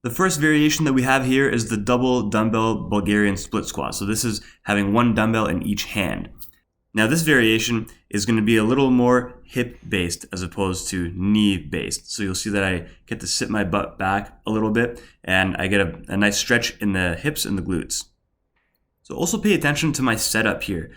The first variation that we have here is the double dumbbell Bulgarian split squat. So this is having one dumbbell in each hand. Now this variation is going to be a little more hip-based as opposed to knee-based. So you'll see that I get to sit my butt back a little bit and I get a nice stretch in the hips and the glutes. So also pay attention to my setup here.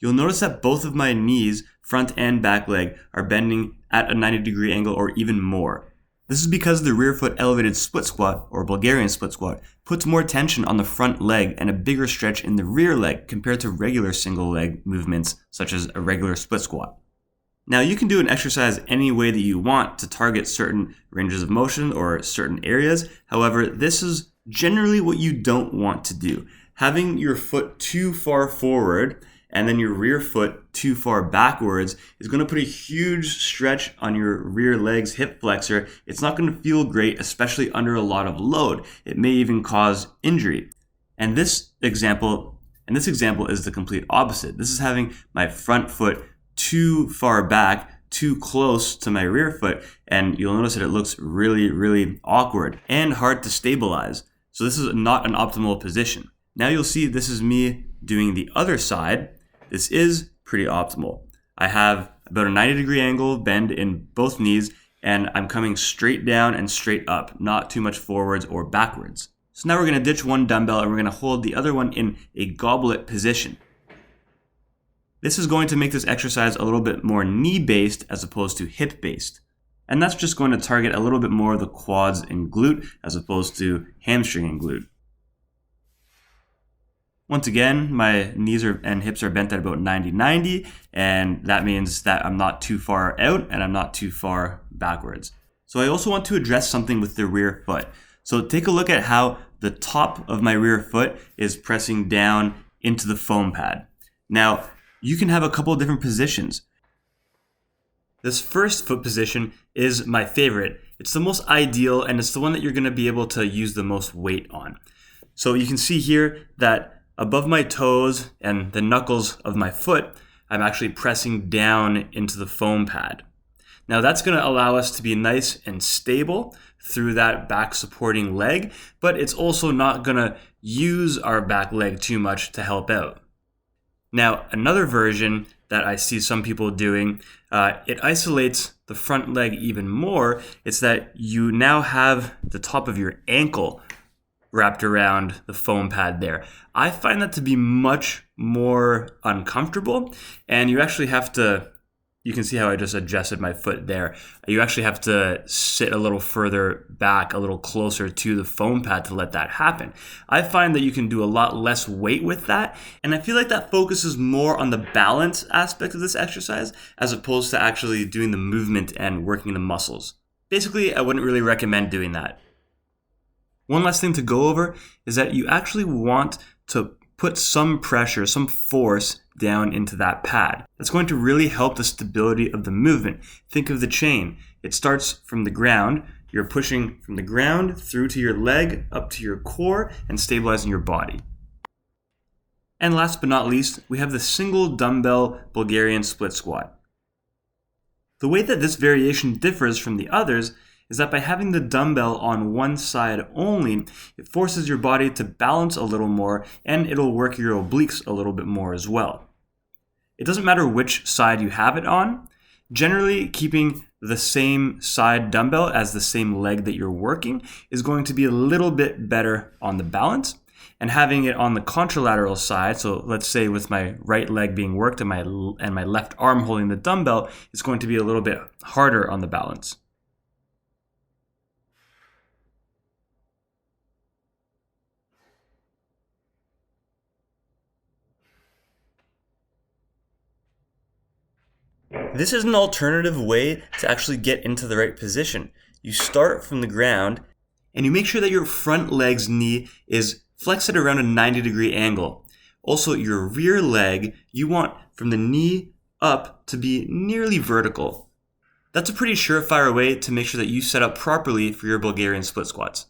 You'll notice that both of my knees, front and back leg, are bending at a 90-degree angle or even more. This is because the rear foot elevated split squat, or Bulgarian split squat, puts more tension on the front leg and a bigger stretch in the rear leg compared to regular single leg movements such as a regular split squat. Now you can do an exercise any way that you want to target certain ranges of motion or certain areas. However, this is generally what you don't want to do. Having your foot too far forward and then your rear foot too far backwards is going to put a huge stretch on your rear leg's hip flexor. It's not going to feel great, especially under a lot of load. It may even cause injury. And this example is the complete opposite. This is having my front foot too far back, too close to my rear foot, and you'll notice that it looks really, really awkward and hard to stabilize. So this is not an optimal position. Now you'll see this is me doing the other side. This is pretty optimal. I have about a 90-degree angle bend in both knees, and I'm coming straight down and straight up, not too much forwards or backwards. So now we're going to ditch one dumbbell and we're going to hold the other one in a goblet position. This is going to make this exercise a little bit more knee-based as opposed to hip-based. And that's just going to target a little bit more of the quads and glute as opposed to hamstring and glute. Once again, my knees and hips are bent at about 90-90, and that means that I'm not too far out and I'm not too far backwards. So I also want to address something with the rear foot. So take a look at how the top of my rear foot is pressing down into the foam pad. Now, you can have a couple of different positions. This first foot position is my favorite. It's the most ideal, and it's the one that you're going to be able to use the most weight on. So you can see here that above my toes and the knuckles of my foot, I'm actually pressing down into the foam pad. Now that's going to allow us to be nice and stable through that back supporting leg, but it's also not going to use our back leg too much to help out. Now another version that I see some people doing, it isolates the front leg even more. It's that you now have the top of your ankle wrapped around the foam pad there. I find that to be much more uncomfortable, and you actually have to, you can see how I just adjusted my foot there. You actually have to sit a little further back, a little closer to the foam pad to let that happen. I find that you can do a lot less weight with that, and I feel like that focuses more on the balance aspect of this exercise as opposed to actually doing the movement and working the muscles. Basically, I wouldn't really recommend doing that. One last thing to go over is that you actually want to put some pressure, some force down into that pad. That's going to really help the stability of the movement. Think of the chain. It starts from the ground. You're pushing from the ground through to your leg, up to your core, and stabilizing your body. And last but not least, we have the single dumbbell Bulgarian split squat. The way that this variation differs from the others is that by having the dumbbell on one side only, it forces your body to balance a little more, and it'll work your obliques a little bit more as well. It doesn't matter which side you have it on. Generally, keeping the same side dumbbell as the same leg that you're working is going to be a little bit better on the balance. And having it on the contralateral side, so let's say with my right leg being worked and my left arm holding the dumbbell, it's going to be a little bit harder on the balance. This is an alternative way to actually get into the right position. You start from the ground and you make sure that your front leg's knee is flexed at around a 90-degree angle. Also, your rear leg, you want from the knee up to be nearly vertical. That's a pretty surefire way to make sure that you set up properly for your Bulgarian split squats.